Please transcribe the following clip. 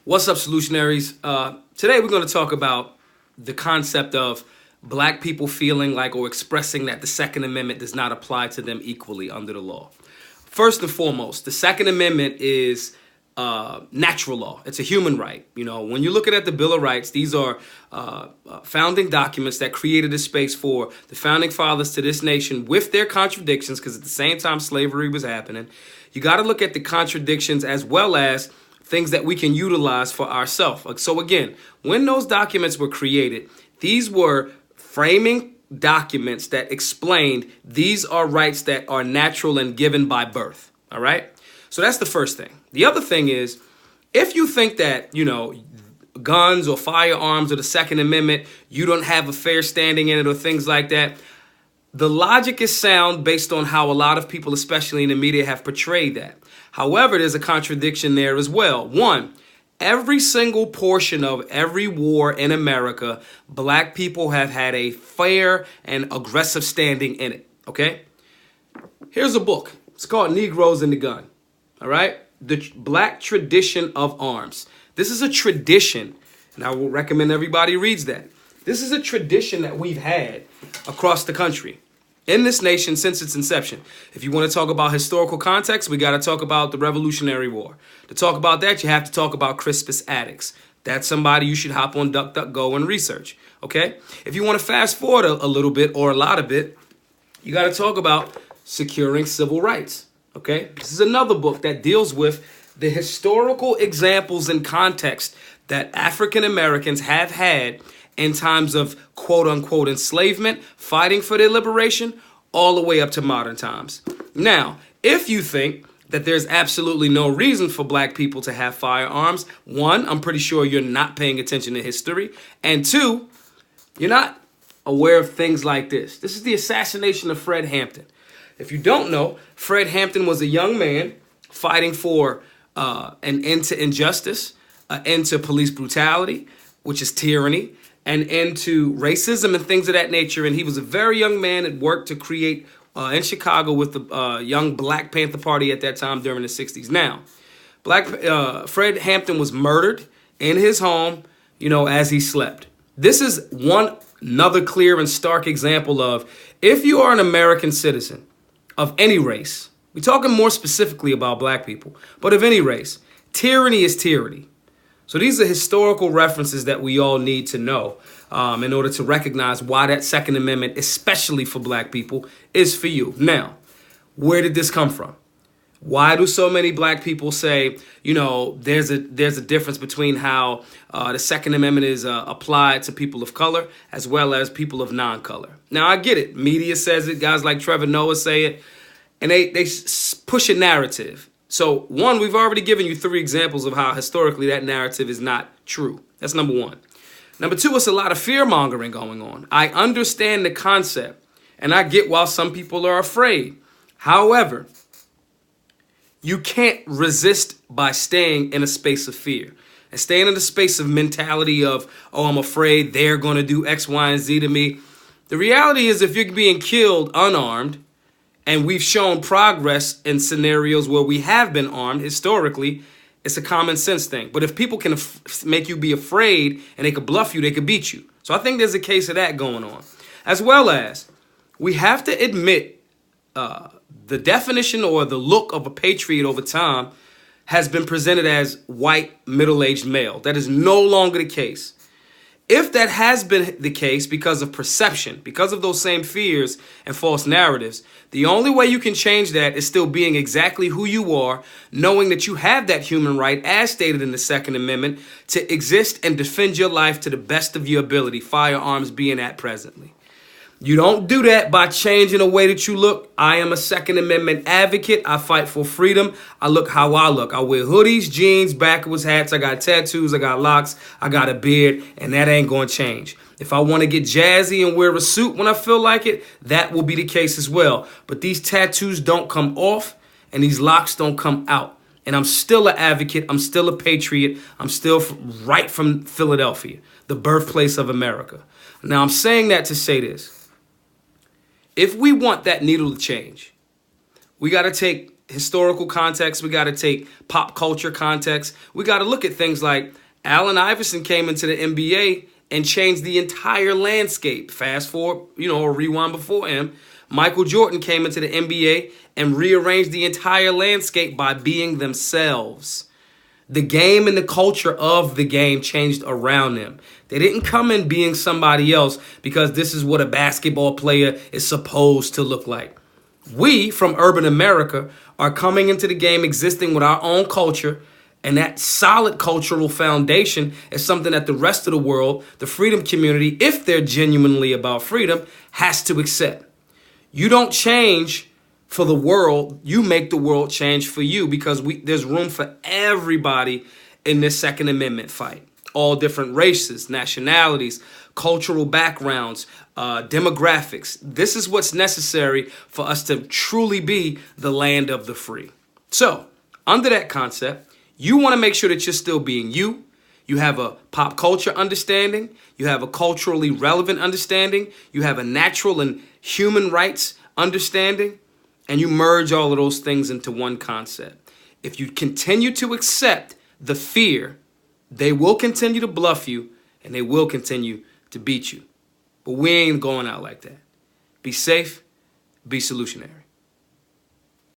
What's up, solutionaries? Today we're going to talk about the concept of black people feeling like or expressing that the Second Amendment does not apply to them equally under the law. First and foremost, the Second Amendment is natural law. It's a human right. You know, when you're looking at the Bill of Rights, these are founding documents that created a space for the founding fathers to this nation with their contradictions, because at the same time slavery was happening. You got to look at the contradictions as well as things that we can utilize for ourselves. So again, when those documents were created, these were framing documents that explained these are rights that are natural and given by birth. All right. So that's the first thing. The other thing is, if you think that, guns or firearms or the Second Amendment, you don't have a fair standing in it or things like that, the logic is sound based on how a lot of people, especially in the media, have portrayed that. However, there's a contradiction there as well. One, every single portion of every war in America, black people have had a fair and aggressive standing in it. Okay? Here's a book. It's called Negroes and the Gun. All right? The Black Tradition of Arms. This is a tradition, and I will recommend everybody reads that. This is a tradition that we've had across the country, in this nation since its inception. If you want to talk about historical context, we got to talk about the Revolutionary War. To talk about that, you have to talk about Crispus Attucks. That's somebody you should hop on DuckDuckGo and research, okay? If you want to fast forward a little bit or a lot of it, you got to talk about securing civil rights, okay? This is another book that deals with the historical examples and context that African Americans have had in times of quote-unquote enslavement, fighting for their liberation, all the way up to modern times. Now, if you think that there's absolutely no reason for black people to have firearms, one, I'm pretty sure you're not paying attention to history, and two, you're not aware of things like this. This is the assassination of Fred Hampton. If you don't know, Fred Hampton was a young man fighting for an end to injustice, an end to police brutality, which is tyranny, and into racism and things of that nature. And he was a very young man that worked to create in Chicago with the young Black Panther Party at that time during the 60s. Now, Fred Hampton was murdered in his home, as he slept. This is another clear and stark example of, if you are an American citizen of any race, we're talking more specifically about black people, but of any race, tyranny is tyranny. So these are historical references that we all need to know in order to recognize why that Second Amendment, especially for black people, is for you. Now, where did this come from? Why do so many black people say, there's a difference between how the Second Amendment is applied to people of color as well as people of non-color? Now, I get it. Media says it. Guys like Trevor Noah say it. And they push a narrative. So, one, we've already given you 3 examples of how historically that narrative is not true. That's number one. Number two, it's a lot of fear-mongering going on. I understand the concept, and I get why some people are afraid. However, you can't resist by staying in a space of fear. And staying in the space of mentality of, I'm afraid they're going to do X, Y, and Z to me. The reality is, if you're being killed unarmed, and we've shown progress in scenarios where we have been armed historically, it's a common sense thing. But if people can make you be afraid and they could bluff you, they could beat you. So I think there's a case of that going on. As well as, we have to admit the definition or the look of a patriot over time has been presented as white, middle-aged male. That is no longer the case. If that has been the case because of perception, because of those same fears and false narratives, the only way you can change that is still being exactly who you are, knowing that you have that human right, as stated in the Second Amendment, to exist and defend your life to the best of your ability, firearms being at presently. You don't do that by changing the way that you look. I am a Second Amendment advocate. I fight for freedom. I look how I look. I wear hoodies, jeans, backwards hats. I got tattoos. I got locks. I got a beard. And that ain't going to change. If I want to get jazzy and wear a suit when I feel like it, that will be the case as well. But these tattoos don't come off and these locks don't come out. And I'm still an advocate. I'm still a patriot. I'm still right from Philadelphia, the birthplace of America. Now, I'm saying that to say this. If we want that needle to change, we got to take historical context. We got to take pop culture context. We got to look at things like Allen Iverson came into the NBA and changed the entire landscape. Fast forward, or rewind before him. Michael Jordan came into the NBA and rearranged the entire landscape by being themselves. The game and the culture of the game changed around them. They didn't come in being somebody else because this is what a basketball player is supposed to look like. We, from urban America, are coming into the game existing with our own culture, and that solid cultural foundation is something that the rest of the world, the freedom community, if they're genuinely about freedom, has to accept. You don't change for the world, you make the world change for you, because there's room for everybody in this Second Amendment fight. All different races, nationalities, cultural backgrounds, demographics. This is what's necessary for us to truly be the land of the free. So, under that concept, you want to make sure that you're still being you. You have a pop culture understanding. You have a culturally relevant understanding. You have a natural and human rights understanding. And you merge all of those things into one concept. If you continue to accept the fear, they will continue to bluff you and they will continue to beat you. But we ain't going out like that. Be safe, be solutionary.